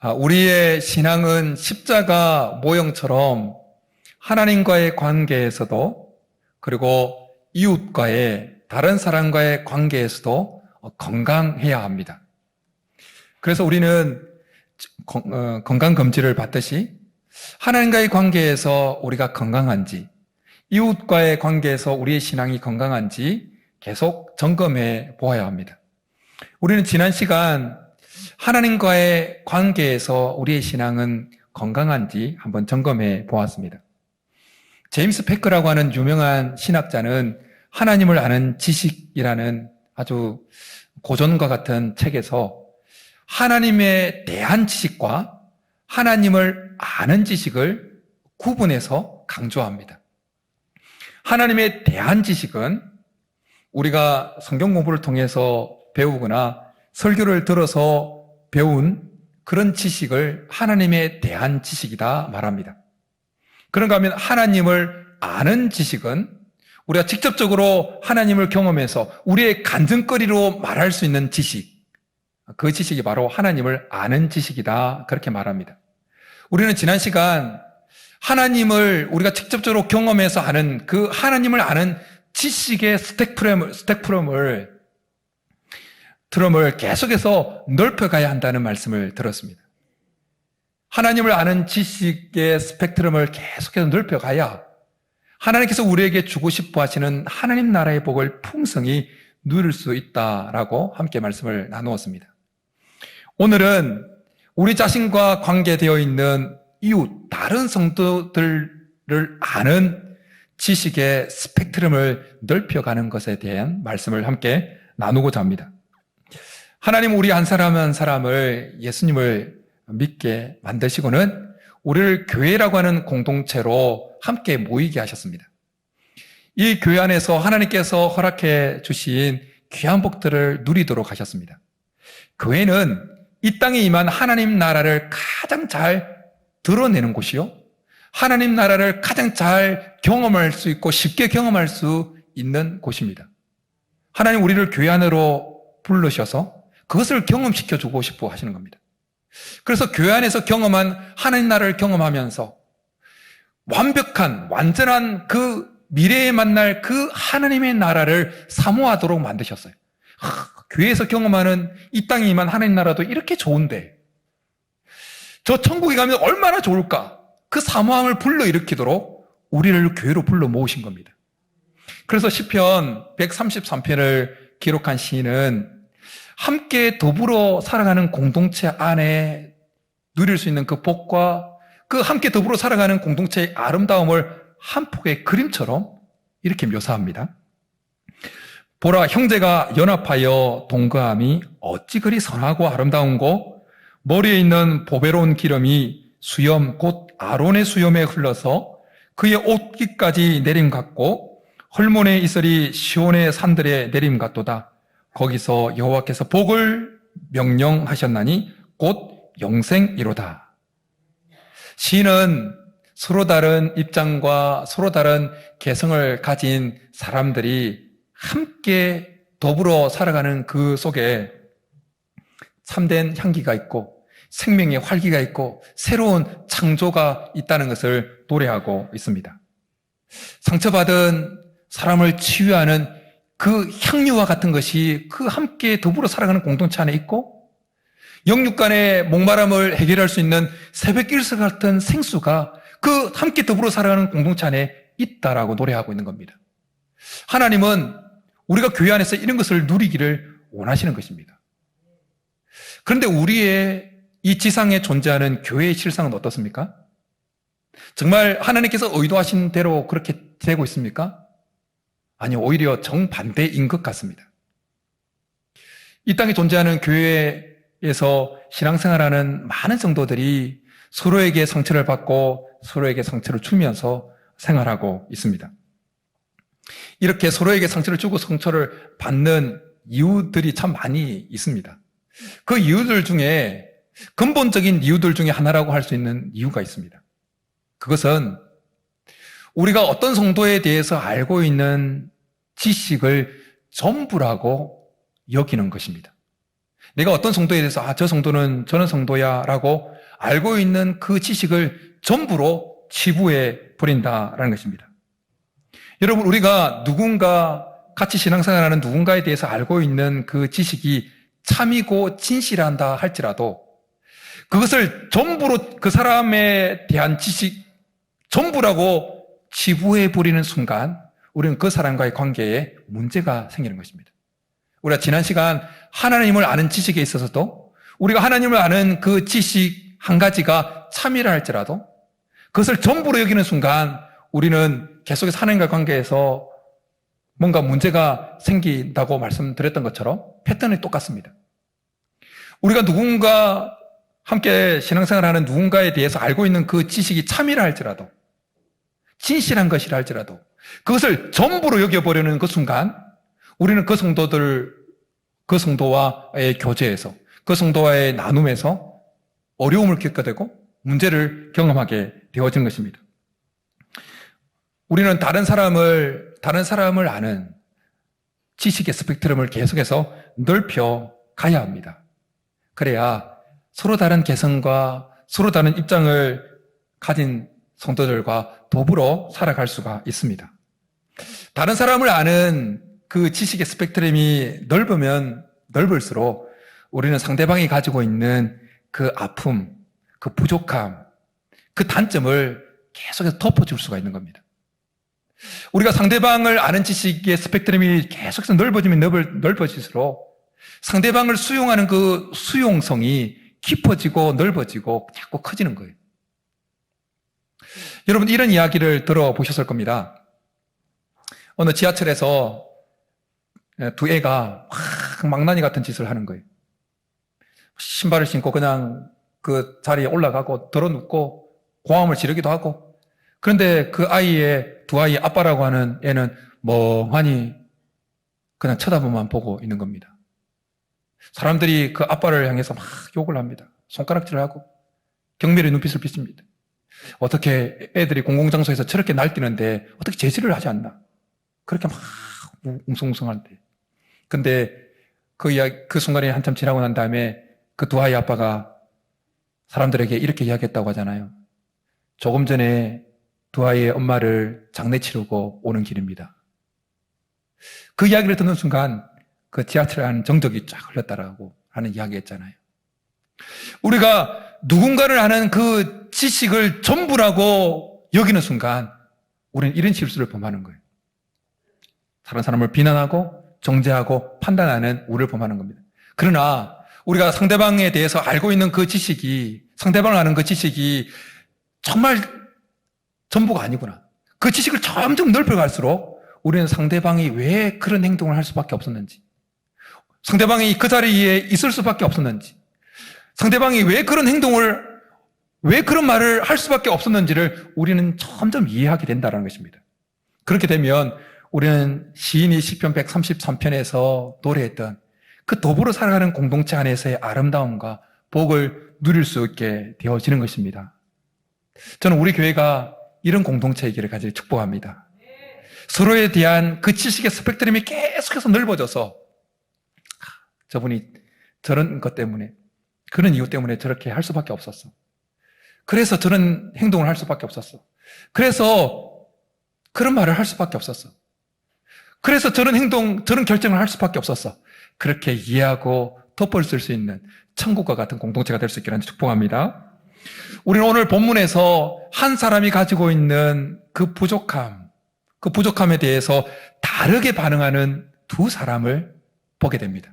우리의 신앙은 십자가 모형처럼 하나님과의 관계에서도 그리고 이웃과의 다른 사람과의 관계에서도 건강해야 합니다. 그래서 우리는 건강검진을 받듯이 하나님과의 관계에서 우리가 건강한지, 이웃과의 관계에서 우리의 신앙이 건강한지 계속 점검해 보아야 합니다. 우리는 지난 시간 하나님과의 관계에서 우리의 신앙은 건강한지 한번 점검해 보았습니다. 제임스 패커라고 하는 유명한 신학자는 하나님을 아는 지식이라는 아주 고전과 같은 책에서 하나님에 대한 지식과 하나님을 아는 지식을 구분해서 강조합니다. 하나님에 대한 지식은 우리가 성경 공부를 통해서 배우거나 설교를 들어서 배운 그런 지식을 하나님에 대한 지식이다 말합니다. 그런가 하면 하나님을 아는 지식은 우리가 직접적으로 하나님을 경험해서 우리의 간증거리로 말할 수 있는 지식, 그 지식이 바로 하나님을 아는 지식이다 그렇게 말합니다. 우리는 지난 시간 하나님을 우리가 직접적으로 경험해서 아는 그 하나님을 아는 지식의 스펙트럼을 계속해서 넓혀가야 한다는 말씀을 들었습니다. 하나님을 아는 지식의 스펙트럼을 계속해서 넓혀가야 하나님께서 우리에게 주고 싶어 하시는 하나님 나라의 복을 풍성히 누릴 수 있다라고 함께 말씀을 나누었습니다. 오늘은 우리 자신과 관계되어 있는 이웃, 다른 성도들을 아는 지식의 스펙트럼을 넓혀가는 것에 대한 말씀을 함께 나누고자 합니다. 하나님 우리 한 사람 한 사람을 예수님을 믿게 만드시고는 우리를 교회라고 하는 공동체로 함께 모이게 하셨습니다. 이 교회 안에서 하나님께서 허락해 주신 귀한 복들을 누리도록 하셨습니다. 교회는 이 땅에 임한 하나님 나라를 가장 잘 드러내는 곳이요, 하나님 나라를 가장 잘 경험할 수 있고 쉽게 경험할 수 있는 곳입니다. 하나님 우리를 교회 안으로 부르셔서 그것을 경험시켜주고 싶어 하시는 겁니다. 그래서 교회 안에서 경험한 하나님 나라를 경험하면서 완벽한, 완전한 그 미래에 만날 그 하나님의 나라를 사모하도록 만드셨어요. 교회에서 경험하는 이 땅에 임한 하나님 나라도 이렇게 좋은데 저 천국에 가면 얼마나 좋을까? 그 사모함을 불러일으키도록 우리를 교회로 불러 모으신 겁니다. 그래서 시편 133편을 기록한 시인은 함께 더불어 살아가는 공동체 안에 누릴 수 있는 그 복과 그 함께 더불어 살아가는 공동체의 아름다움을 한 폭의 그림처럼 이렇게 묘사합니다. 보라, 형제가 연합하여 동거함이 어찌 그리 선하고 아름다운고, 머리에 있는 보배로운 기름이 수염 곧 아론의 수염에 흘러서 그의 옷깃까지 내림 같고 헐몬의 이슬이 시온의 산들에 내림 같도다. 거기서 여호와께서 복을 명령하셨나니 곧 영생이로다. 시인은 서로 다른 입장과 서로 다른 개성을 가진 사람들이 함께 더불어 살아가는 그 속에 참된 향기가 있고 생명의 활기가 있고 새로운 창조가 있다는 것을 노래하고 있습니다. 상처받은 사람을 치유하는 그 향유와 같은 것이 그 함께 더불어 살아가는 공동체 안에 있고, 영육간의 목마름을 해결할 수 있는 새벽 일서 같은 생수가 그 함께 더불어 살아가는 공동체 안에 있다라고 노래하고 있는 겁니다. 하나님은 우리가 교회 안에서 이런 것을 누리기를 원하시는 것입니다. 그런데 우리의 이 지상에 존재하는 교회의 실상은 어떻습니까? 정말 하나님께서 의도하신 대로 그렇게 되고 있습니까? 아니요, 오히려 정반대인 것 같습니다. 이 땅에 존재하는 교회에서 신앙생활하는 많은 성도들이 서로에게 상처를 받고 서로에게 상처를 주면서 생활하고 있습니다. 이렇게 서로에게 상처를 주고 상처를 받는 이유들이 참 많이 있습니다. 그 이유들 중에 근본적인 이유들 중에 하나라고 할 수 있는 이유가 있습니다. 그것은 우리가 어떤 성도에 대해서 알고 있는 지식을 전부라고 여기는 것입니다. 내가 어떤 성도에 대해서 저 성도는 저런 성도야 라고 알고 있는 그 지식을 전부로 치부해 버린다라는 것입니다. 여러분, 우리가 같이 신앙생활하는 누군가에 대해서 알고 있는 그 지식이 참이고 진실한다 할지라도 그것을 전부로 그 사람에 대한 지식 전부라고 치부해 버리는 순간 우리는 그 사람과의 관계에 문제가 생기는 것입니다. 우리가 지난 시간 하나님을 아는 지식에 있어서도 우리가 하나님을 아는 그 지식 한 가지가 참이라 할지라도 그것을 전부로 여기는 순간 우리는 계속해서 하나님과의 관계에서 뭔가 문제가 생긴다고 말씀드렸던 것처럼 패턴이 똑같습니다. 우리가 누군가 함께 신앙생활하는 누군가에 대해서 알고 있는 그 지식이 참이라 할지라도 진실한 것이라 할지라도 그것을 전부로 여겨버리는 그 순간 우리는 그 성도와의 교제에서 그 성도와의 나눔에서 어려움을 겪게 되고 문제를 경험하게 되어진 것입니다. 우리는 다른 사람을 아는 지식의 스펙트럼을 계속해서 넓혀 가야 합니다. 그래야 서로 다른 개성과 서로 다른 입장을 가진 성도들과 더불어 살아갈 수가 있습니다. 다른 사람을 아는 그 지식의 스펙트럼이 넓으면 넓을수록 우리는 상대방이 가지고 있는 그 아픔, 그 부족함, 그 단점을 계속해서 덮어줄 수가 있는 겁니다. 우리가 상대방을 아는 지식의 스펙트럼이 계속해서 넓어지면 넓어질수록 상대방을 수용하는 그 수용성이 깊어지고 넓어지고 자꾸 커지는 거예요. 여러분, 이런 이야기를 들어보셨을 겁니다. 어느 지하철에서 두 애가 망나니 같은 짓을 하는 거예요. 신발을 신고 그냥 그 자리에 올라가고 들어눕고 고함을 지르기도 하고, 그런데 그 두 아이의 아빠라고 하는 애는 멍하니 그냥 쳐다보만 보고 있는 겁니다. 사람들이 그 아빠를 향해서 막 욕을 합니다. 손가락질을 하고 경멸의 눈빛을 비칩니다. 어떻게 애들이 공공장소에서 저렇게 날뛰는데 어떻게 제지를 하지 않나? 그렇게 막 웅성웅성한데. 근데 그 순간이 한참 지나고 난 다음에 그 두 아이 아빠가 사람들에게 이렇게 이야기했다고 하잖아요. 조금 전에 두 아이의 엄마를 장례 치르고 오는 길입니다. 그 이야기를 듣는 순간 그 지하철에 한 정적이 쫙 흘렀다라고 하는 이야기했잖아요. 우리가 누군가를 아는 그 지식을 전부라고 여기는 순간 우리는 이런 실수를 범하는 거예요. 다른 사람을 비난하고 정죄하고 판단하는 우리를 범하는 겁니다. 그러나 우리가 상대방에 대해서 알고 있는 그 지식이, 상대방을 아는 그 지식이 정말 전부가 아니구나. 그 지식을 점점 넓혀갈수록 우리는 상대방이 왜 그런 행동을 할 수밖에 없었는지, 상대방이 그 자리에 있을 수밖에 없었는지, 상대방이 왜 그런 말을 할 수밖에 없었는지를 우리는 점점 이해하게 된다는 것입니다. 그렇게 되면 우리는 시인이 시편 133편에서 노래했던 그 더불어 살아가는 공동체 안에서의 아름다움과 복을 누릴 수 있게 되어지는 것입니다. 저는 우리 교회가 이런 공동체이기를 간절히 축복합니다. 서로에 대한 그 지식의 스펙트럼이 계속해서 넓어져서 저분이 저런 것 때문에, 그런 이유 때문에 저렇게 할 수밖에 없었어. 그래서 저런 행동을 할 수밖에 없었어. 그래서 그런 말을 할 수밖에 없었어. 그래서 저런 결정을 할 수밖에 없었어. 그렇게 이해하고 덮어쓸 수 있는 천국과 같은 공동체가 될 수 있기를 축복합니다. 우리는 오늘 본문에서 한 사람이 가지고 있는 그 부족함에 대해서 다르게 반응하는 두 사람을 보게 됩니다.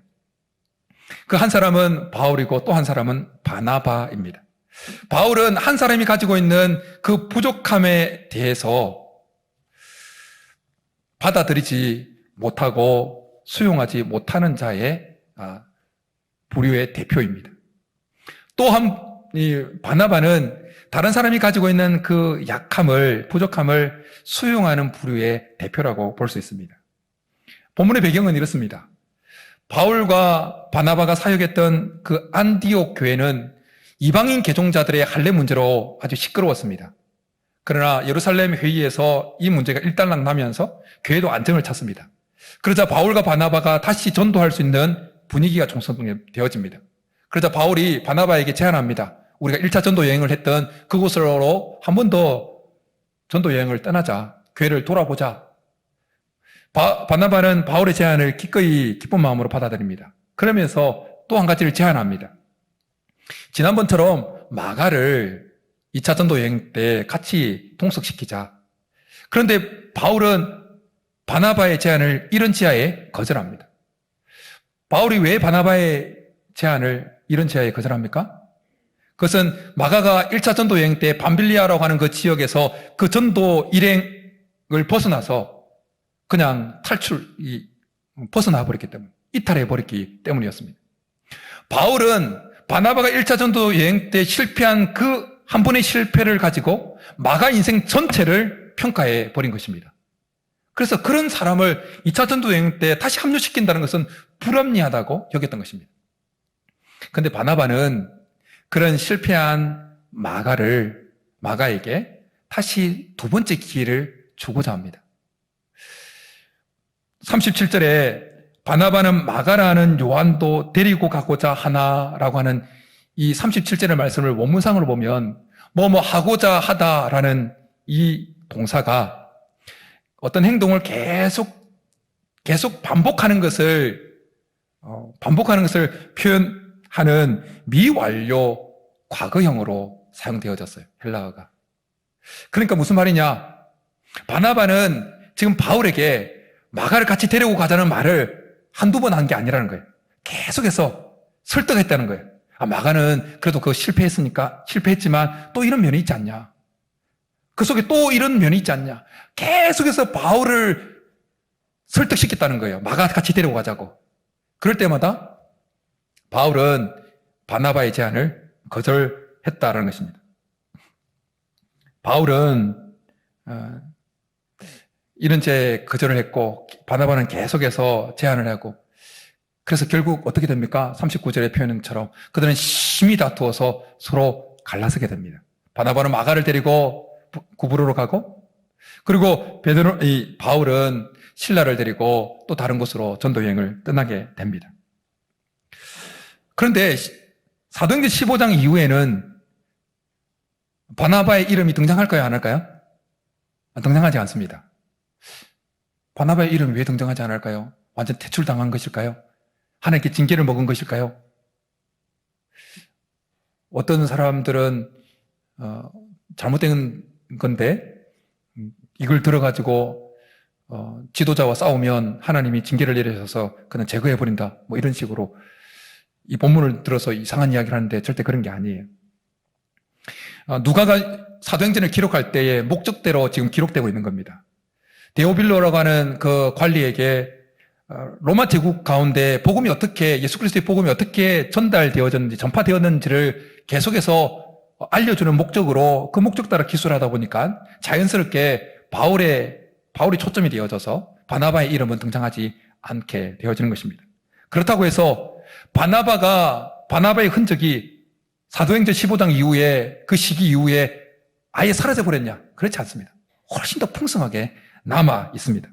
그 한 사람은 바울이고 또 한 사람은 바나바입니다. 바울은 한 사람이 가지고 있는 그 부족함에 대해서 받아들이지 못하고 수용하지 못하는 자의 부류의 대표입니다. 이 바나바는 다른 사람이 가지고 있는 그 부족함을 수용하는 부류의 대표라고 볼 수 있습니다. 본문의 배경은 이렇습니다. 바울과 바나바가 사역했던 그 안디옥 교회는 이방인 개종자들의 할례 문제로 아주 시끄러웠습니다. 그러나 예루살렘 회의에서 이 문제가 일단락 나면서 교회도 안정을 찾습니다. 그러자 바울과 바나바가 다시 전도할 수 있는 분위기가 총성되어집니다. 그러자 바울이 바나바에게 제안합니다. 우리가 1차 전도 여행을 했던 그곳으로 한 번 더 전도 여행을 떠나자. 교회를 돌아보자. 바나바는 바울의 제안을 기꺼이 기쁜 마음으로 받아들입니다. 그러면서 또 한 가지를 제안합니다. 지난번처럼 마가를 2차 전도 여행 때 같이 동석시키자. 그런데 바울은 바나바의 제안을 이런 지하에 거절합니다. 바울이 왜 바나바의 제안을 이런 지하에 거절합니까? 그것은 마가가 1차 전도 여행 때 밤빌리아라고 하는 그 지역에서 그 전도 일행을 벗어나서 그냥 벗어나 버렸기 때문에, 이탈해 버렸기 때문이었습니다. 바울은 바나바가 1차 전도 여행 때 실패한 그 한 번의 실패를 가지고 마가 인생 전체를 평가해 버린 것입니다. 그래서 그런 사람을 2차 전도 여행 때 다시 합류시킨다는 것은 불합리하다고 여겼던 것입니다. 그런데 바나바는 그런 실패한 마가에게 다시 두 번째 기회를 주고자 합니다. 37절에 바나바는 마가라는 요한도 데리고 가고자 하나라고 하는 이 37절의 말씀을 원문상으로 보면 뭐뭐 하고자 하다라는 이 동사가 어떤 행동을 계속 반복하는 것을 표현하는 미완료 과거형으로 사용되어졌어요. 헬라어가. 그러니까 무슨 말이냐? 바나바는 지금 바울에게 마가를 같이 데리고 가자는 말을 한두 번 한 게 아니라는 거예요. 계속해서 설득했다는 거예요. 마가는 그래도 그거 실패했지만 또 이런 면이 있지 않냐? 그 속에 또 이런 면이 있지 않냐? 계속해서 바울을 설득시켰다는 거예요. 마가 같이 데리고 가자고. 그럴 때마다 바울은 바나바의 제안을 거절했다는 것입니다. 바울은 이런 거절을 했고 바나바는 계속해서 제안을 하고 그래서 결국 어떻게 됩니까? 39절의 표현처럼 그들은 심히 다투어서 서로 갈라서게 됩니다. 바나바는 마가를 데리고 구브로로 가고 그리고 바울은 실라를 데리고 또 다른 곳으로 전도 여행을 떠나게 됩니다. 그런데 사도행전 15장 이후에는 바나바의 이름이 등장할까요? 안 할까요? 등장하지 않습니다. 바나바의 이름이 왜 등장하지 않을까요? 완전 퇴출당한 것일까요? 하나님께 징계를 먹은 것일까요? 어떤 사람들은 잘못된 건데 이걸 들어가지고 지도자와 싸우면 하나님이 징계를 내리셔서 그냥 제거해버린다 뭐 이런 식으로 이 본문을 들어서 이상한 이야기를 하는데 절대 그런 게 아니에요. 누가가 사도행전을 기록할 때의 목적대로 지금 기록되고 있는 겁니다. 데오빌로라고 하는 그 관리에게 로마 제국 가운데 예수 그리스도의 복음이 어떻게 전달되어졌는지, 전파되었는지를 계속해서 알려주는 목적으로 그 목적 따라 기술을 하다 보니까 자연스럽게 바울이 초점이 되어져서 바나바의 이름은 등장하지 않게 되어지는 것입니다. 그렇다고 해서 바나바의 흔적이 사도행전 15장 이후에 그 시기 이후에 아예 사라져버렸냐? 그렇지 않습니다. 훨씬 더 풍성하게 남아 있습니다.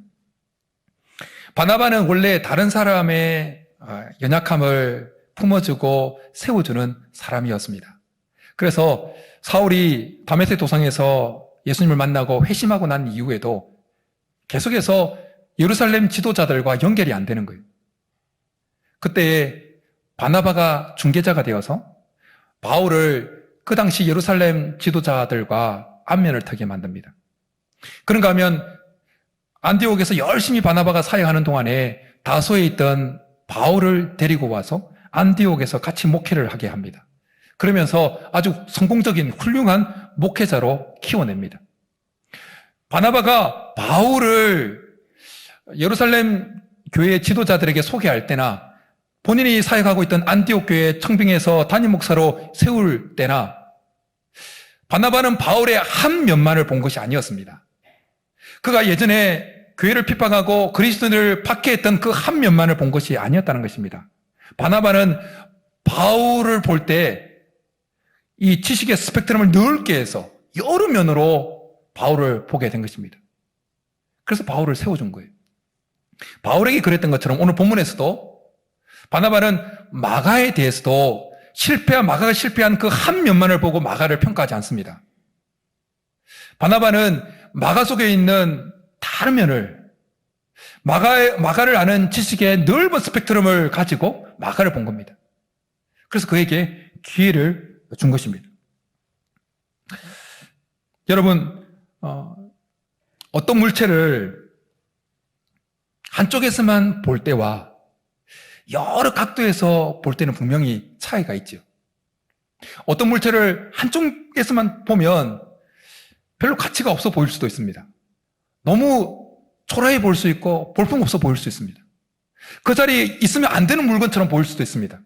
바나바는 원래 다른 사람의 연약함을 품어주고 세워주는 사람이었습니다. 그래서 사울이 다메섹 도상에서 예수님을 만나고 회심하고 난 이후에도 계속해서 예루살렘 지도자들과 연결이 안 되는 거예요. 그때 바나바가 중개자가 되어서 바울을 그 당시 예루살렘 지도자들과 안면을 트게 만듭니다. 그런가 하면 안디옥에서 열심히 바나바가 사역하는 동안에 다소에 있던 바울을 데리고 와서 안디옥에서 같이 목회를 하게 합니다. 그러면서 아주 성공적인 훌륭한 목회자로 키워냅니다. 바나바가 바울을 예루살렘 교회 지도자들에게 소개할 때나 본인이 사역하고 있던 안디옥 교회 청빙에서 담임 목사로 세울 때나 바나바는 바울의 한 면만을 본 것이 아니었습니다. 그가 예전에 교회를 핍박하고 그리스도인을 박해했던 그 한 면만을 본 것이 아니었다는 것입니다. 바나바는 바울을 볼 때 이 지식의 스펙트럼을 넓게 해서 여러 면으로 바울을 보게 된 것입니다. 그래서 바울을 세워준 거예요. 바울에게 그랬던 것처럼 오늘 본문에서도 바나바는 마가에 대해서도 마가가 실패한 그 한 면만을 보고 마가를 평가하지 않습니다. 바나바는 마가 속에 있는 다른 면을, 마가를 아는 지식의 넓은 스펙트럼을 가지고 마가를 본 겁니다. 그래서 그에게 기회를 준 것입니다. 여러분, 어떤 물체를 한쪽에서만 볼 때와 여러 각도에서 볼 때는 분명히 차이가 있죠. 어떤 물체를 한쪽에서만 보면 별로 가치가 없어 보일 수도 있습니다. 너무 초라해 보일 수 있고 볼품없어 보일 수 있습니다. 그 자리에 있으면 안 되는 물건처럼 보일 수도 있습니다.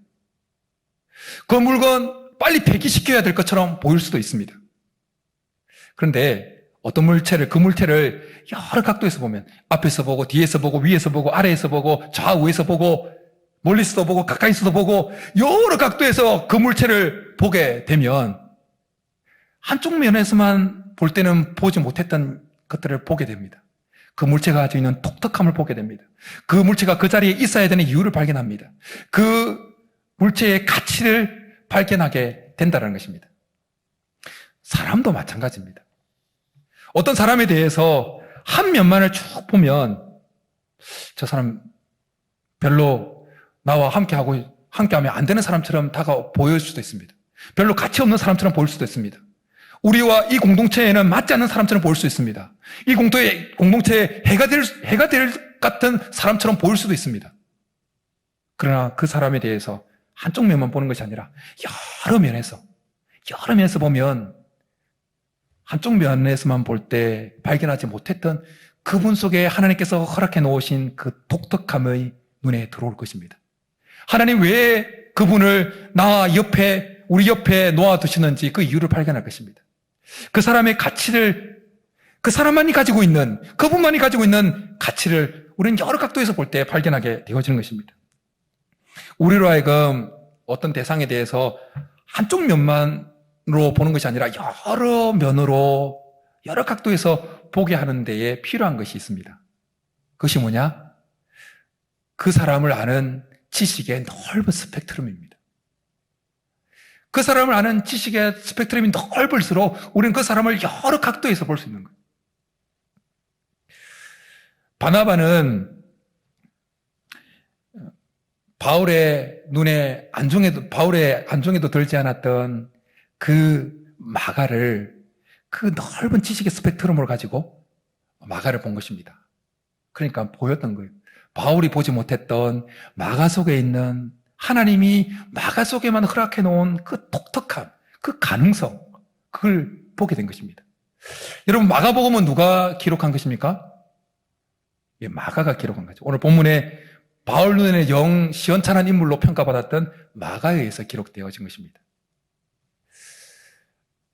그 물건 빨리 폐기시켜야 될 것처럼 보일 수도 있습니다. 그런데 그 물체를 여러 각도에서 보면 앞에서 보고 뒤에서 보고 위에서 보고 아래에서 보고 좌우에서 보고 멀리서도 보고 가까이서도 보고 여러 각도에서 그 물체를 보게 되면 한쪽 면에서만 볼 때는 보지 못했던 것들을 보게 됩니다. 그 물체가 가지고 있는 독특함을 보게 됩니다. 그 물체가 그 자리에 있어야 되는 이유를 발견합니다. 그 물체의 가치를 발견하게 된다는 것입니다. 사람도 마찬가지입니다. 어떤 사람에 대해서 한 면만을 쭉 보면 저 사람 별로 나와 함께하면 안 되는 사람처럼 보일 수도 있습니다. 별로 가치 없는 사람처럼 보일 수도 있습니다. 우리와 이 공동체에는 맞지 않는 사람처럼 보일 수 있습니다. 이 공동체에 해가 될 같은 사람처럼 보일 수도 있습니다. 그러나 그 사람에 대해서 한쪽 면만 보는 것이 아니라 여러 면에서 보면 한쪽 면에서만 볼 때 발견하지 못했던 그분 속에 하나님께서 허락해 놓으신 그 독특함의 눈에 들어올 것입니다. 하나님 왜 그분을 우리 옆에 놓아두시는지 그 이유를 발견할 것입니다. 그 사람의 가치를, 그분만이 가지고 있는 가치를 우리는 여러 각도에서 볼 때 발견하게 되어지는 것입니다. 우리로 하여금 어떤 대상에 대해서 한쪽 면만으로 보는 것이 아니라 여러 면으로, 여러 각도에서 보게 하는 데에 필요한 것이 있습니다. 그것이 뭐냐? 그 사람을 아는 지식의 넓은 스펙트럼입니다. 그 사람을 아는 지식의 스펙트럼이 넓을수록 우리는 그 사람을 여러 각도에서 볼 수 있는 거예요. 바나바는 바울의 안중에도 들지 않았던 그 마가를, 그 넓은 지식의 스펙트럼을 가지고 마가를 본 것입니다. 그러니까 보였던 거예요. 바울이 보지 못했던 마가 속에 있는 하나님이 마가 속에만 허락해 놓은 그 독특함, 그 가능성, 그걸 보게 된 것입니다. 여러분, 마가복음은 누가 기록한 것입니까? 예, 마가가 기록한 거죠. 오늘 본문에 바울 눈에는 영 시원찮은 인물로 평가받았던 마가에 의해서 기록되어진 것입니다.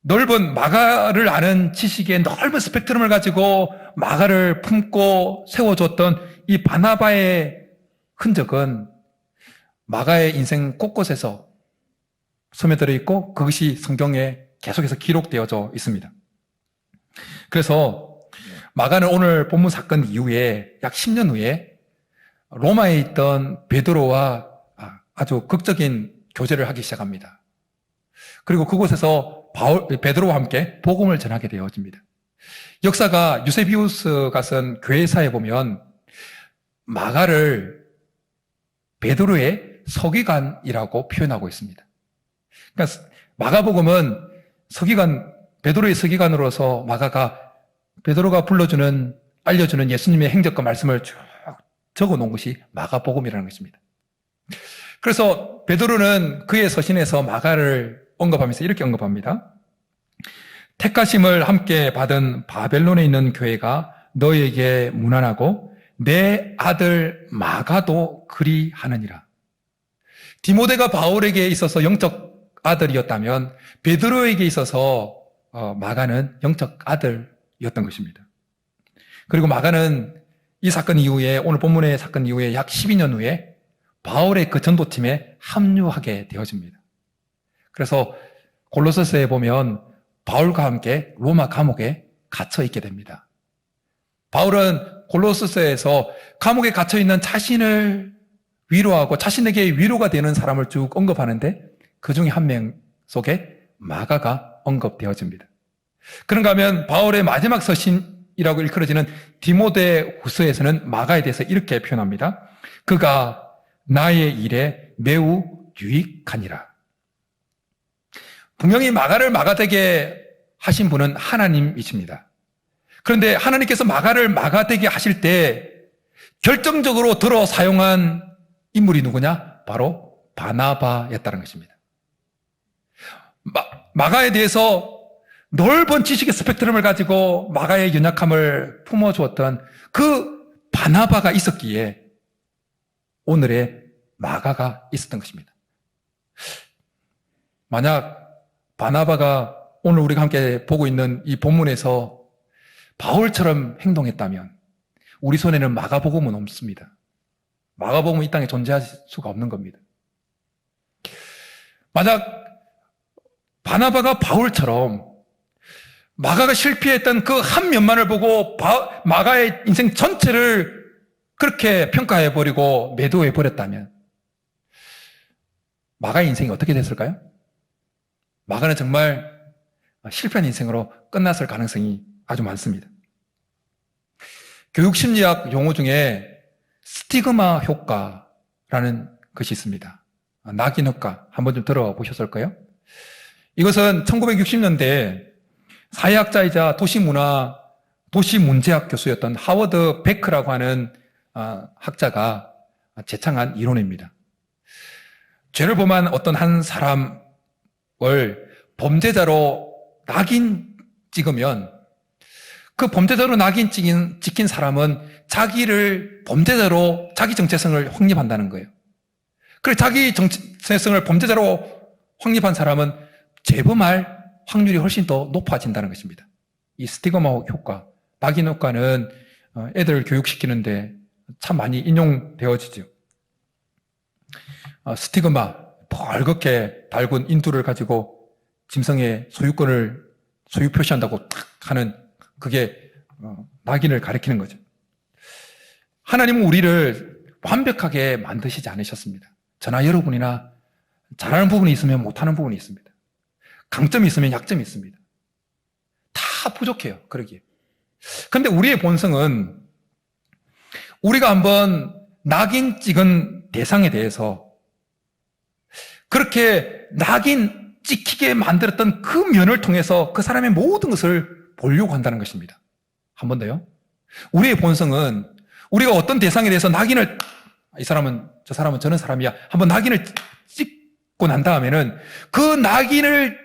넓은 마가를 아는 지식의 넓은 스펙트럼을 가지고 마가를 품고 세워줬던 이 바나바의 흔적은 마가의 인생 곳곳에서 스며들어 있고 그것이 성경에 계속해서 기록되어져 있습니다. 그래서 마가는 오늘 본문 사건 이후에 약 10년 후에 로마에 있던 베드로와 아주 극적인 교제를 하기 시작합니다. 그리고 그곳에서 베드로와 함께 복음을 전하게 되어집니다. 역사가 유세비우스가 쓴 교회사에 보면 마가를 베드로의 서기관이라고 표현하고 있습니다. 그러니까 마가복음은 베드로의 서기관으로서 베드로가 알려주는 예수님의 행적과 말씀을 쭉 적어 놓은 것이 마가복음이라는 것입니다. 그래서 베드로는 그의 서신에서 마가를 언급하면서 이렇게 언급합니다. 택하심을 함께 받은 바벨론에 있는 교회가 너에게 문안하고 내 아들 마가도 그리하느니라. 디모데가 바울에게 있어서 영적 아들이었다면 베드로에게 있어서 마가는 영적 아들이었던 것입니다. 그리고 마가는 이 사건 이후에, 오늘 본문의 사건 이후에 약 12년 후에 바울의 그 전도팀에 합류하게 되어집니다. 그래서 골로새서에 보면 바울과 함께 로마 감옥에 갇혀 있게 됩니다. 바울은 골로새서에서 감옥에 갇혀 있는 자신을 위로하고 자신에게 위로가 되는 사람을 쭉 언급하는데 그 중에 한 명 속에 마가가 언급되어집니다. 그런가 하면 바울의 마지막 서신이라고 일컬어지는 디모데후서에서는 마가에 대해서 이렇게 표현합니다. 그가 나의 일에 매우 유익하니라. 분명히 마가를 마가되게 하신 분은 하나님이십니다. 그런데 하나님께서 마가를 마가되게 하실 때 결정적으로 들어 사용한 인물이 누구냐? 바로 바나바였다는 것입니다. 마가에 대해서 넓은 지식의 스펙트럼을 가지고 마가의 연약함을 품어주었던 그 바나바가 있었기에 오늘의 마가가 있었던 것입니다. 만약 바나바가 오늘 우리가 함께 보고 있는 이 본문에서 바울처럼 행동했다면 우리 손에는 마가복음은 없습니다. 마가복음은 이 땅에 존재할 수가 없는 겁니다. 만약 바나바가 바울처럼 마가가 실패했던 그 한 면만을 보고 마가의 인생 전체를 그렇게 평가해버리고 매도해버렸다면 마가의 인생이 어떻게 됐을까요? 마가는 정말 실패한 인생으로 끝났을 가능성이 아주 많습니다. 교육심리학 용어 중에 스티그마 효과라는 것이 있습니다. 낙인 효과 한번 좀 들어보셨을까요? 이것은 1960년대에 사회학자이자 도시문제학 교수였던 하워드 베크라고 하는 학자가 제창한 이론입니다. 죄를 범한 어떤 한 사람을 범죄자로 낙인 찍으면 그 범죄자로 낙인 찍힌 사람은 자기를 범죄자로 자기 정체성을 확립한다는 거예요. 그래서 자기 정체성을 범죄자로 확립한 사람은 재범할 확률이 훨씬 더 높아진다는 것입니다. 이 스티그마 효과, 낙인 효과는 애들 교육시키는데 참 많이 인용되어지죠. 스티그마, 벌겋게 달군 인두를 가지고 짐승의 소유권을 소유 표시한다고 딱 하는 그게 낙인을 가리키는 거죠. 하나님은 우리를 완벽하게 만드시지 않으셨습니다. 저나 여러분이나 잘하는 부분이 있으면 못하는 부분이 있습니다. 강점이 있으면 약점이 있습니다. 다 부족해요. 그러기에. 그런데 우리의 본성은 우리가 한번 낙인 찍은 대상에 대해서 그렇게 낙인 찍히게 만들었던 그 면을 통해서 그 사람의 모든 것을 보려고 한다는 것입니다. 한 번 더요. 우리의 본성은 우리가 어떤 대상에 대해서 낙인을 이 사람은 저 사람은 저런 사람이야 한번 낙인을 찍고 난 다음에는 그 낙인을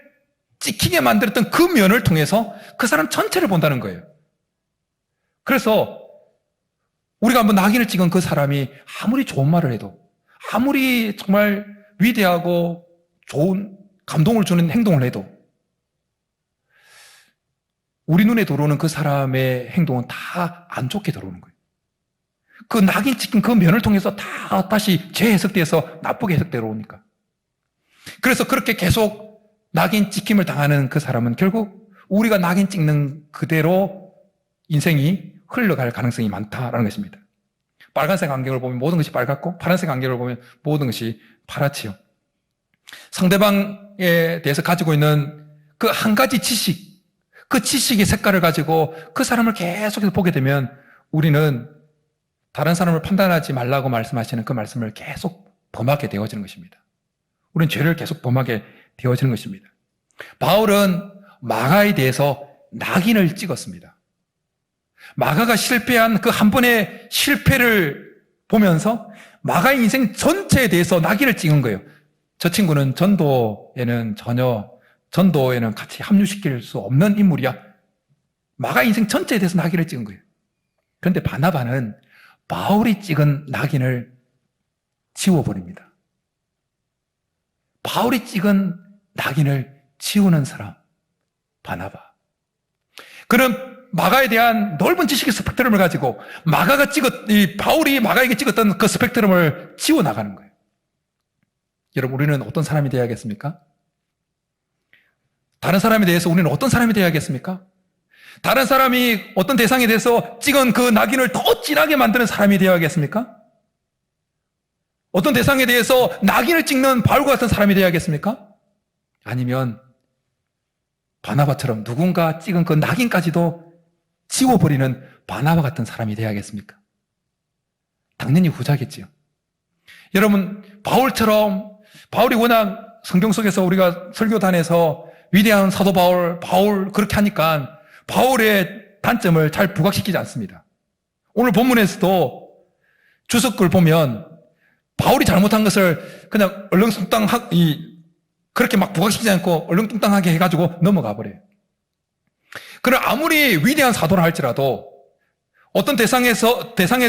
찍히게 만들었던 그 면을 통해서 그 사람 전체를 본다는 거예요. 그래서 우리가 한번 낙인을 찍은 그 사람이 아무리 좋은 말을 해도 아무리 정말 위대하고 좋은 감동을 주는 행동을 해도 우리 눈에 들어오는 그 사람의 행동은 다 안 좋게 들어오는 거예요. 그 낙인 찍힌 그 면을 통해서 다 다시 재해석돼서 나쁘게 해석되어 오니까. 그래서 그렇게 계속 낙인 찍힘을 당하는 그 사람은 결국 우리가 낙인 찍는 그대로 인생이 흘러갈 가능성이 많다라는 것입니다. 빨간색 안경을 보면 모든 것이 빨갛고 파란색 안경을 보면 모든 것이 파랗지요. 상대방에 대해서 가지고 있는 그 한 가지 지식, 그 지식의 색깔을 가지고 그 사람을 계속해서 보게 되면 우리는 다른 사람을 판단하지 말라고 말씀하시는 그 말씀을 계속 범하게 되어지는 것입니다. 우리는 죄를 계속 범하게 되어지는 것입니다. 바울은 마가에 대해서 낙인을 찍었습니다. 마가가 실패한 그 한 번의 실패를 보면서 마가의 인생 전체에 대해서 낙인을 찍은 거예요. 저 친구는 전도에는 같이 합류시킬 수 없는 인물이야. 마가의 인생 전체에 대해서 낙인을 찍은 거예요. 그런데 바나바는 바울이 찍은 낙인을 지워버립니다. 바울이 찍은 낙인을 지우는 사람, 바나바. 그는 마가에 대한 넓은 지식의 스펙트럼을 가지고 바울이 마가에게 찍었던 그 스펙트럼을 지워나가는 거예요. 여러분, 우리는 어떤 사람이 되어야겠습니까? 다른 사람에 대해서 우리는 어떤 사람이 되어야겠습니까? 다른 사람이 어떤 대상에 대해서 찍은 그 낙인을 더 진하게 만드는 사람이 되어야겠습니까? 어떤 대상에 대해서 낙인을 찍는 바울과 같은 사람이 되어야겠습니까? 아니면 바나바처럼 누군가 찍은 그 낙인까지도 지워버리는 바나바 같은 사람이 되어야겠습니까? 당연히 후자겠지요. 여러분, 바울이 워낙 성경 속에서 우리가 설교단에서 위대한 사도 바울 그렇게 하니까 바울의 단점을 잘 부각시키지 않습니다. 오늘 본문에서도 주석글 보면 바울이 잘못한 것을 그냥 그렇게 막 부각시키지 않고 얼렁뚱땅하게 해가지고 넘어가 버려요. 그럼 아무리 위대한 사도라 할지라도 어떤 대상에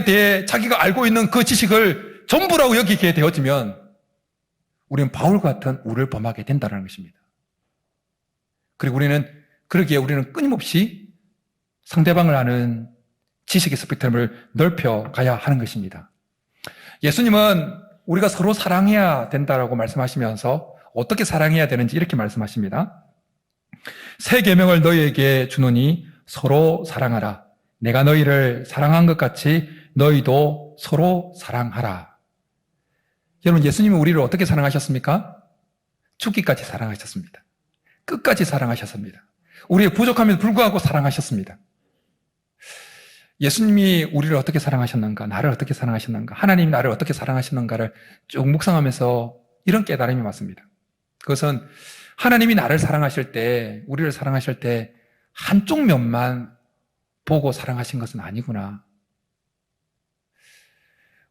대해 자기가 알고 있는 그 지식을 전부라고 여기게 되어지면 우리는 바울 같은 우를 범하게 된다는 것입니다. 그리고 우리는 끊임없이 상대방을 아는 지식의 스펙트럼을 넓혀가야 하는 것입니다. 예수님은 우리가 서로 사랑해야 된다라고 말씀하시면서 어떻게 사랑해야 되는지 이렇게 말씀하십니다. 새 계명을 너희에게 주노니 서로 사랑하라. 내가 너희를 사랑한 것 같이 너희도 서로 사랑하라. 여러분, 예수님은 우리를 어떻게 사랑하셨습니까? 죽기까지 사랑하셨습니다. 끝까지 사랑하셨습니다. 우리의 부족함에도 불구하고 사랑하셨습니다. 예수님이 우리를 어떻게 사랑하셨는가, 나를 어떻게 사랑하셨는가, 하나님이 나를 어떻게 사랑하셨는가를 쭉 묵상하면서 이런 깨달음이 왔습니다. 그것은 하나님이 나를 사랑하실 때, 우리를 사랑하실 때 한쪽 면만 보고 사랑하신 것은 아니구나.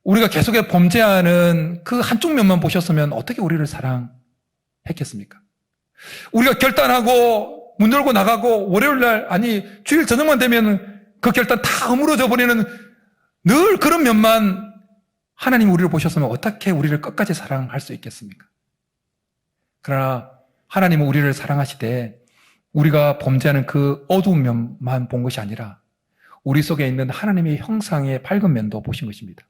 우리가 계속해 범죄하는 그 한쪽 면만 보셨으면 어떻게 우리를 사랑했겠습니까? 우리가 결단하고 문 열고 나가고 월요일날, 주일 저녁만 되면 그 결단 다 허물어져 버리는 늘 그런 면만 하나님 우리를 보셨으면 어떻게 우리를 끝까지 사랑할 수 있겠습니까? 그러나 하나님은 우리를 사랑하시되 우리가 범죄하는 그 어두운 면만 본 것이 아니라 우리 속에 있는 하나님의 형상의 밝은 면도 보신 것입니다.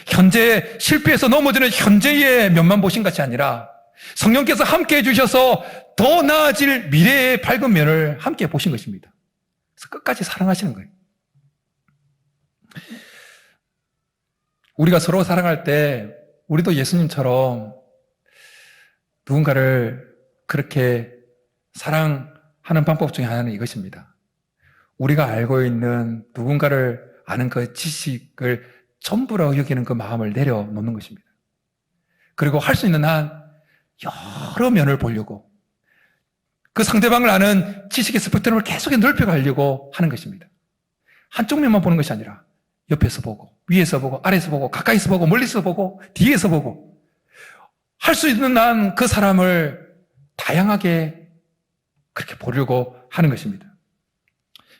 현재 실패해서 넘어지는 현재의 면만 보신 것이 아니라 성령께서 함께 해주셔서 더 나아질 미래의 밝은 면을 함께 보신 것입니다. 그래서 끝까지 사랑하시는 거예요. 우리가 서로 사랑할 때 우리도 예수님처럼 누군가를 그렇게 사랑하는 방법 중에 하나는 이것입니다. 우리가 알고 있는 누군가를 아는 그 지식을 전부라고 여기는 그 마음을 내려놓는 것입니다. 그리고 할 수 있는 한 여러 면을 보려고 그 상대방을 아는 지식의 스펙트럼을 계속 넓혀가려고 하는 것입니다. 한쪽 면만 보는 것이 아니라 옆에서 보고 위에서 보고 아래에서 보고 가까이서 보고 멀리서 보고 뒤에서 보고 할 수 있는 한 그 사람을 다양하게 그렇게 보려고 하는 것입니다.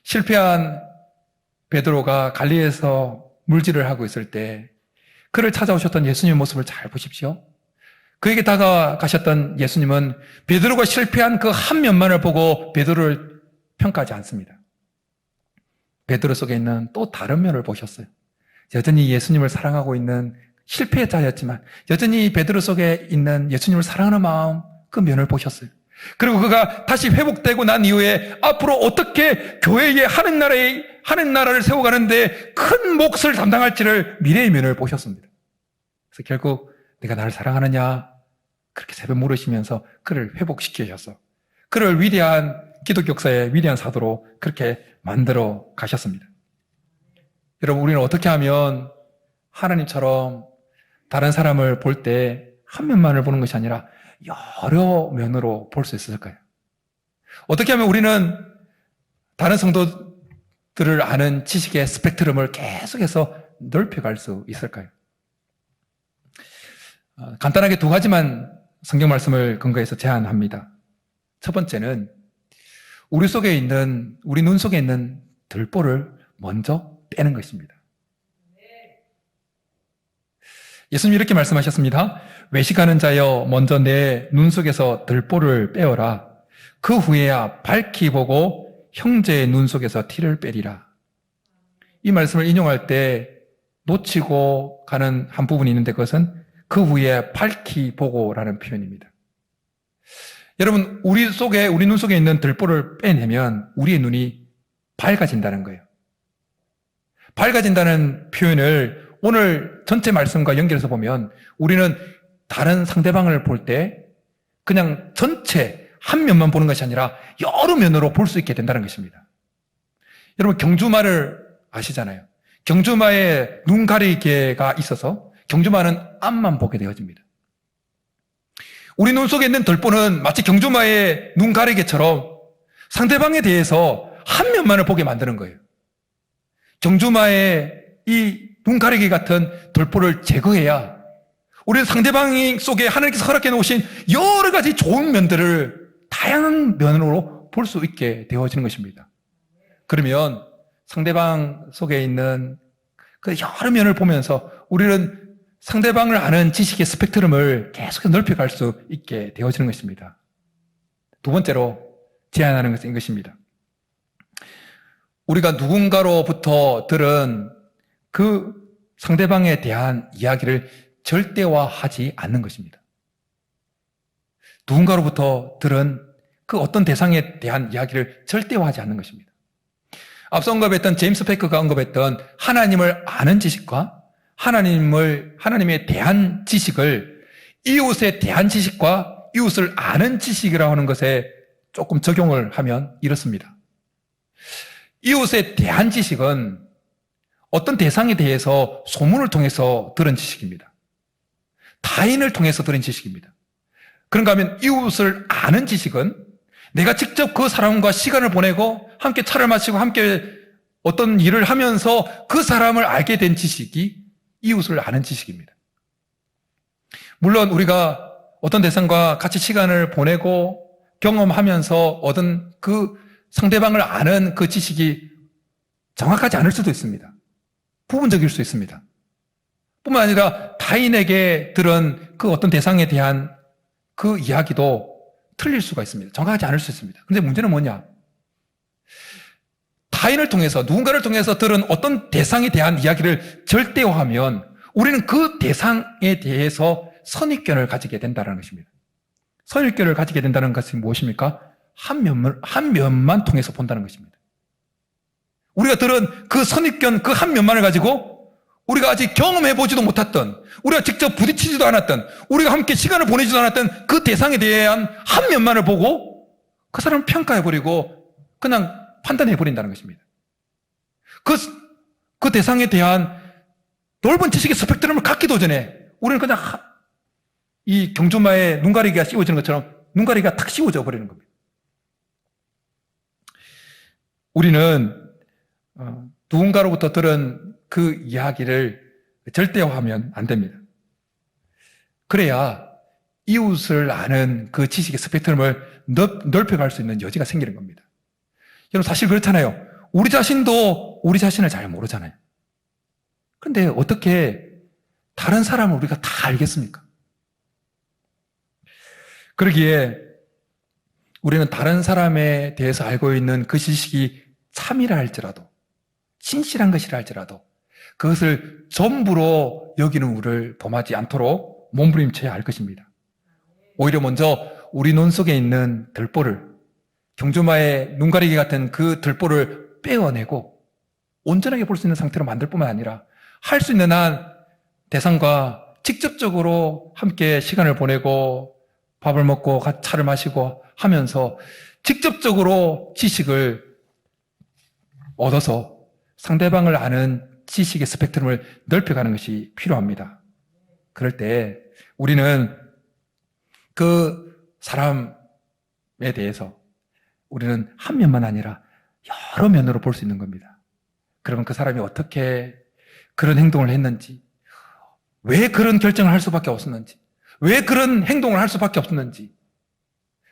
실패한 베드로가 갈릴리에서 물질을 하고 있을 때 그를 찾아오셨던 예수님의 모습을 잘 보십시오. 그에게 다가가셨던 예수님은 베드로가 실패한 그 한 면만을 보고 베드로를 평가하지 않습니다. 베드로 속에 있는 또 다른 면을 보셨어요. 여전히 예수님을 사랑하고 있는 실패자였지만 여전히 베드로 속에 있는 예수님을 사랑하는 마음, 그 면을 보셨어요. 그리고 그가 다시 회복되고 난 이후에 앞으로 어떻게 교회의 하는 나라를 세워가는데 큰 몫을 담당할지를 미래의 면을 보셨습니다. 그래서 결국 내가 나를 사랑하느냐 그렇게 새벽 물으시면서 그를 회복시키셔서 그를 위대한 기독교 역사의 위대한 사도로 그렇게 만들어 가셨습니다. 여러분, 우리는 어떻게 하면 하나님처럼 다른 사람을 볼 때 한 면만을 보는 것이 아니라 여러 면으로 볼 수 있을까요? 어떻게 하면 우리는 다른 성도들을 아는 지식의 스펙트럼을 계속해서 넓혀갈 수 있을까요? 간단하게 두 가지만 성경 말씀을 근거해서 제안합니다. 첫 번째는 우리 눈 속에 있는 들보를 먼저 빼는 것입니다. 예수님이 이렇게 말씀하셨습니다. 외식하는 자여 먼저 내 눈 속에서 들보를 빼어라. 그 후에야 밝히 보고 형제의 눈 속에서 티를 빼리라. 이 말씀을 인용할 때 놓치고 가는 한 부분이 있는데 그것은 그 후에 밝히 보고라는 표현입니다. 여러분, 우리 눈 속에 있는 들보를 빼내면 우리의 눈이 밝아진다는 거예요. 밝아진다는 표현을 오늘 전체 말씀과 연결해서 보면 우리는 다른 상대방을 볼 때 그냥 전체 한 면만 보는 것이 아니라 여러 면으로 볼 수 있게 된다는 것입니다. 여러분 경주마를 아시잖아요. 경주마에 눈 가리개가 있어서 경주마는 앞만 보게 되어집니다. 우리 눈 속에 있는 들보는 마치 경주마의 눈 가리개처럼 상대방에 대해서 한 면만을 보게 만드는 거예요. 경주마의 이 눈 가리개 같은 들보를 제거해야 우리는 상대방 속에 하나님께서 허락해 놓으신 여러 가지 좋은 면들을 다양한 면으로 볼 수 있게 되어지는 것입니다. 그러면 상대방 속에 있는 그 여러 면을 보면서 우리는 상대방을 아는 지식의 스펙트럼을 계속 넓혀갈 수 있게 되어지는 것입니다. 두 번째로 제안하는 것은 이것입니다. 우리가 누군가로부터 들은 그 상대방에 대한 이야기를 절대화하지 않는 것입니다. 누군가로부터 들은 그 어떤 대상에 대한 이야기를 절대화하지 않는 것입니다. 앞서 언급했던 제임스 패커가 언급했던 하나님을 아는 지식과 하나님에 대한 지식을 이웃에 대한 지식과 이웃을 아는 지식이라고 하는 것에 조금 적용을 하면 이렇습니다. 이웃에 대한 지식은 어떤 대상에 대해서 소문을 통해서 들은 지식입니다. 타인을 통해서 들은 지식입니다. 그런가 하면 이웃을 아는 지식은 내가 직접 그 사람과 시간을 보내고 함께 차를 마시고 함께 어떤 일을 하면서 그 사람을 알게 된 지식이 이웃을 아는 지식입니다. 물론 우리가 어떤 대상과 같이 시간을 보내고 경험하면서 얻은 그 상대방을 아는 그 지식이 정확하지 않을 수도 있습니다. 부분적일 수 있습니다. 뿐만 아니라 타인에게 들은 그 어떤 대상에 대한 그 이야기도 틀릴 수가 있습니다. 정확하지 않을 수 있습니다. 근데 문제는 뭐냐? 타인을 통해서, 누군가를 통해서 들은 어떤 대상에 대한 이야기를 절대화하면 우리는 그 대상에 대해서 선입견을 가지게 된다는 것입니다. 선입견을 가지게 된다는 것이 무엇입니까? 한 면만 통해서 본다는 것입니다. 우리가 들은 그 선입견, 그 한 면만을 가지고 우리가 아직 경험해보지도 못했던, 우리가 직접 부딪히지도 않았던, 우리가 함께 시간을 보내지도 않았던 그 대상에 대한 한 면만을 보고 그 사람을 평가해버리고 그냥 판단해버린다는 것입니다. 그 대상에 대한 넓은 지식의 스펙트럼을 갖기도 전에 우리는 그냥 이 경주마에 눈가리기가 씌워지는 것처럼 눈가리기가 탁 씌워져 버리는 겁니다. 우리는 누군가로부터 들은 그 이야기를 절대화하면 안 됩니다. 그래야 이웃을 아는 그 지식의 스펙트럼을 넓혀갈 수 있는 여지가 생기는 겁니다. 여러분 사실 그렇잖아요. 우리 자신도 우리 자신을 잘 모르잖아요. 그런데 어떻게 다른 사람을 우리가 다 알겠습니까? 그러기에 우리는 다른 사람에 대해서 알고 있는 그 지식이 참이라 할지라도 진실한 것이라 할지라도 그것을 전부로 여기는 우리를 범하지 않도록 몸부림쳐야 할 것입니다. 오히려 먼저 우리 눈 속에 있는 들보를, 경주마의 눈가리개 같은 그 들보를 빼어내고 온전하게 볼 수 있는 상태로 만들 뿐만 아니라 할 수 있는 한 대상과 직접적으로 함께 시간을 보내고 밥을 먹고 차를 마시고 하면서 직접적으로 지식을 얻어서 상대방을 아는 지식의 스펙트럼을 넓혀가는 것이 필요합니다. 그럴 때 우리는 그 사람에 대해서 우리는 한 면만 아니라 여러 면으로 볼 수 있는 겁니다. 그러면 그 사람이 어떻게 그런 행동을 했는지, 왜 그런 결정을 할 수밖에 없었는지, 왜 그런 행동을 할 수밖에 없었는지,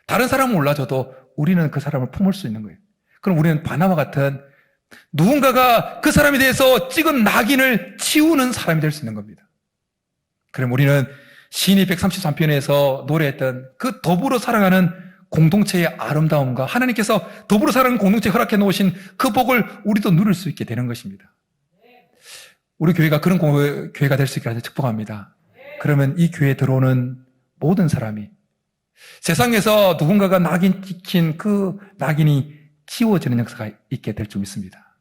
다른 사람은 몰라줘도 우리는 그 사람을 품을 수 있는 거예요. 그럼 우리는 바나바 같은 누군가가 그 사람에 대해서 찍은 낙인을 치우는 사람이 될 수 있는 겁니다. 그럼 우리는 시인이 133편에서 노래했던 그 더불어 살아가는 공동체의 아름다움과 하나님께서 더불어 살아가는 공동체에 허락해 놓으신 그 복을 우리도 누릴 수 있게 되는 것입니다. 우리 교회가 그런 교회가 될 수 있게 하셔서 축복합니다. 그러면 이 교회에 들어오는 모든 사람이 세상에서 누군가가 낙인 찍힌 그 낙인이 치워지는 역사가 있게 될 줄 믿습니다.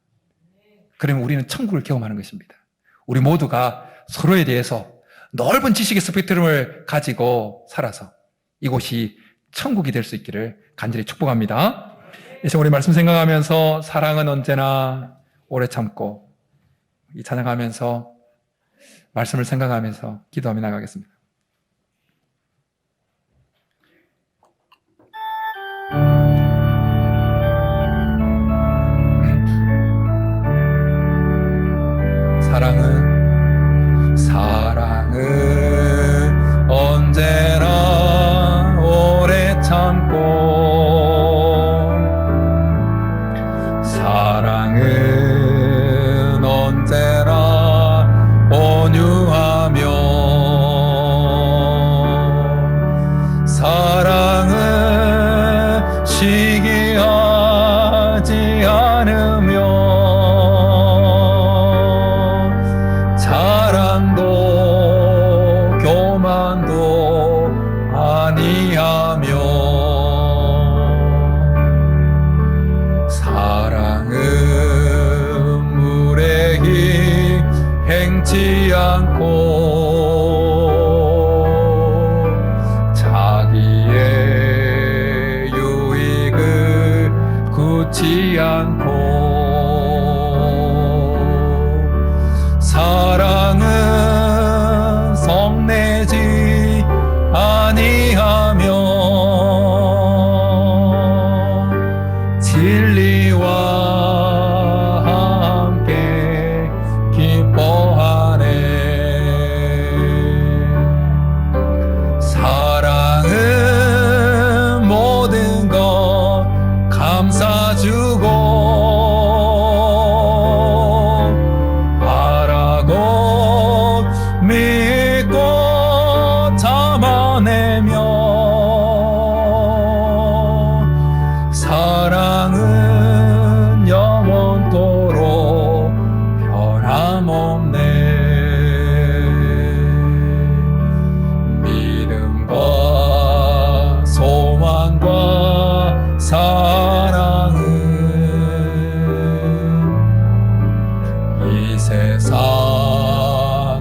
그러면 우리는 천국을 경험하는 것입니다. 우리 모두가 서로에 대해서 넓은 지식의 스펙트럼을 가지고 살아서 이곳이 천국이 될 수 있기를 간절히 축복합니다. 이제 우리 말씀 생각하면서 사랑은 언제나 오래 참고 이 찬양하면서 말씀을 생각하면서 기도하며 나가겠습니다. 사랑은 언제나 오래 참고 사랑은 언제나 온유하며 사랑은 시기하지 않으며 자랑도 교만도 아니하며 사랑은 무례히 행치 않고 자기의 유익을 굳지 않고 사랑은 성내지 아니하며 진리와 함께 기뻐하네. 사랑은 모든 것 감싸주고 믿고 참아내며 사랑은 영원토록 변함없네. 믿음과 소망과 사랑은 이 세상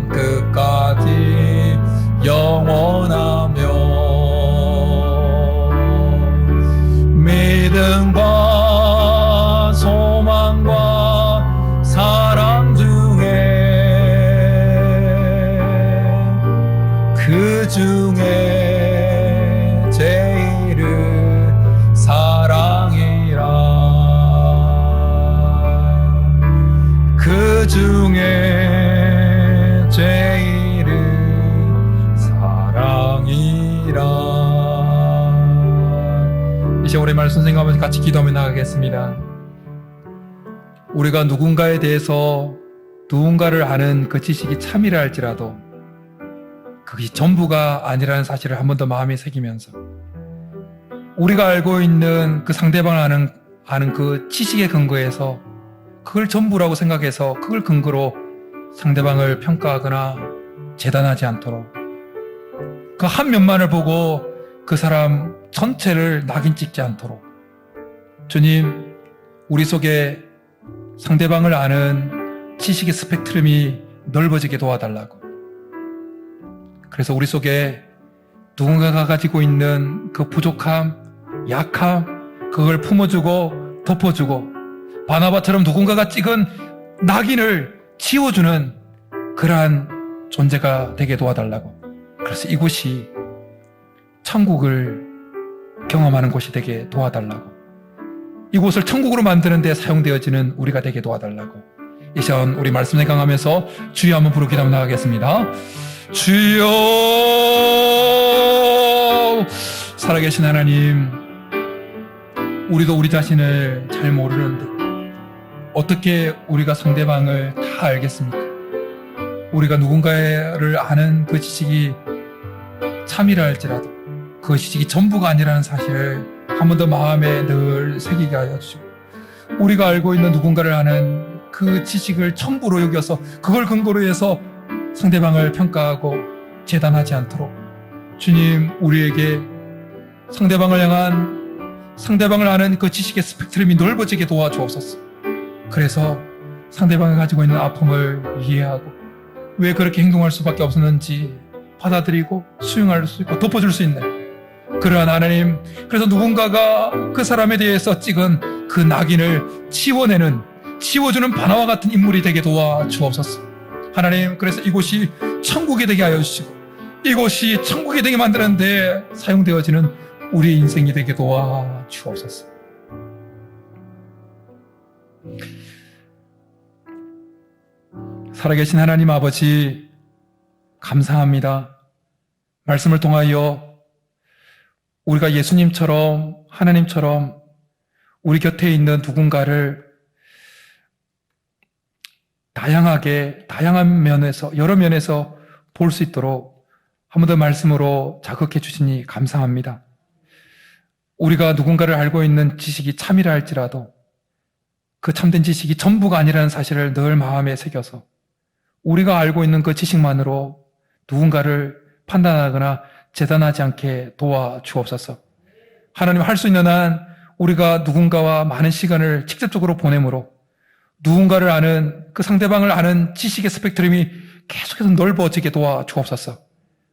끝까지 영원하며 믿음과 소망과 사랑 중에 제일은 사랑이라. 그 중에 제일은 사랑이라. 이제 우리 말씀 생각하면서 같이 기도하며 나가겠습니다. 우리가 누군가에 대해서 누군가를 아는 그 지식이 참이라 할지라도 그것이 전부가 아니라는 사실을 한 번 더 마음에 새기면서 우리가 알고 있는 그 상대방을 아는 그 지식의 근거에서 그걸 전부라고 생각해서 그걸 근거로 상대방을 평가하거나 재단하지 않도록 그 한 면만을 보고 그 사람 전체를 낙인 찍지 않도록 주님, 우리 속에 상대방을 아는 지식의 스펙트럼이 넓어지게 도와달라고. 그래서 우리 속에 누군가가 가지고 있는 그 부족함, 약함, 그걸 품어주고 덮어주고 바나바처럼 누군가가 찍은 낙인을 지워주는 그러한 존재가 되게 도와달라고. 그래서 이곳이 천국을 경험하는 곳이 되게 도와달라고. 이곳을 천국으로 만드는 데 사용되어지는 우리가 되게 도와달라고. 이 시간 우리 말씀에 강하면서 주여 한번 부르고 기도하며 나가겠습니다. 주여, 살아계신 하나님, 우리도 우리 자신을 잘 모르는데 어떻게 우리가 상대방을 다 알겠습니까? 우리가 누군가를 아는 그 지식이 참이라 할지라도 그 지식이 전부가 아니라는 사실을 한 번 더 마음에 늘 새기게 하여 주시고, 우리가 알고 있는 누군가를 아는 그 지식을 전부로 여겨서 그걸 근거로 해서 상대방을 평가하고 재단하지 않도록 주님, 우리에게 상대방을 아는 그 지식의 스펙트럼이 넓어지게 도와주옵소서. 그래서 상대방이 가지고 있는 아픔을 이해하고 왜 그렇게 행동할 수밖에 없었는지 받아들이고 수용할 수 있고 덮어줄 수 있는 그러한 하나님, 그래서 누군가가 그 사람에 대해서 찍은 그 낙인을 치워주는 바나와 같은 인물이 되게 도와주옵소서. 하나님, 그래서 이곳이 천국이 되게 하여 주시고 이곳이 천국이 되게 만드는데 사용되어지는 우리의 인생이 되게 도와주옵소서. 살아계신 하나님 아버지, 감사합니다. 말씀을 통하여 우리가 예수님처럼 하나님처럼 우리 곁에 있는 누군가를 다양한 면에서, 여러 면에서 볼 수 있도록 한 번 더 말씀으로 자극해 주시니 감사합니다. 우리가 누군가를 알고 있는 지식이 참이라 할지라도 그 참된 지식이 전부가 아니라는 사실을 늘 마음에 새겨서 우리가 알고 있는 그 지식만으로 누군가를 판단하거나 재단하지 않게 도와주옵소서. 하나님, 할 수 있는 한 우리가 누군가와 많은 시간을 직접적으로 보내므로 누군가를 아는, 그 상대방을 아는 지식의 스펙트럼이 계속해서 넓어지게 도와주옵소서.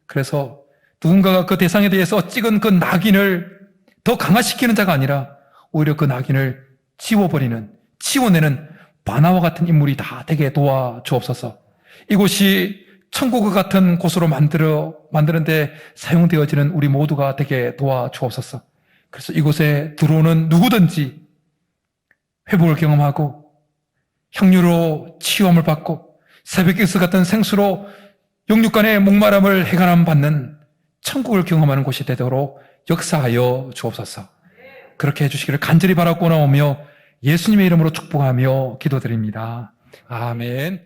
그래서 누군가가 그 대상에 대해서 찍은 그 낙인을 더 강화시키는 자가 아니라 오히려 그 낙인을 치워내는 바나와 같은 인물이 다 되게 도와주옵소서. 이곳이 천국과 같은 곳으로 만드는데 사용되어지는 우리 모두가 되게 도와주옵소서. 그래서 이곳에 들어오는 누구든지 회복을 경험하고 향유로 치유함을 받고 새벽기스 같은 생수로 영육간의 목마름을 해결함 받는 천국을 경험하는 곳이 되도록 역사하여 주옵소서. 그렇게 해주시기를 간절히 바라고 나오며 예수님의 이름으로 축복하며 기도드립니다. 아멘.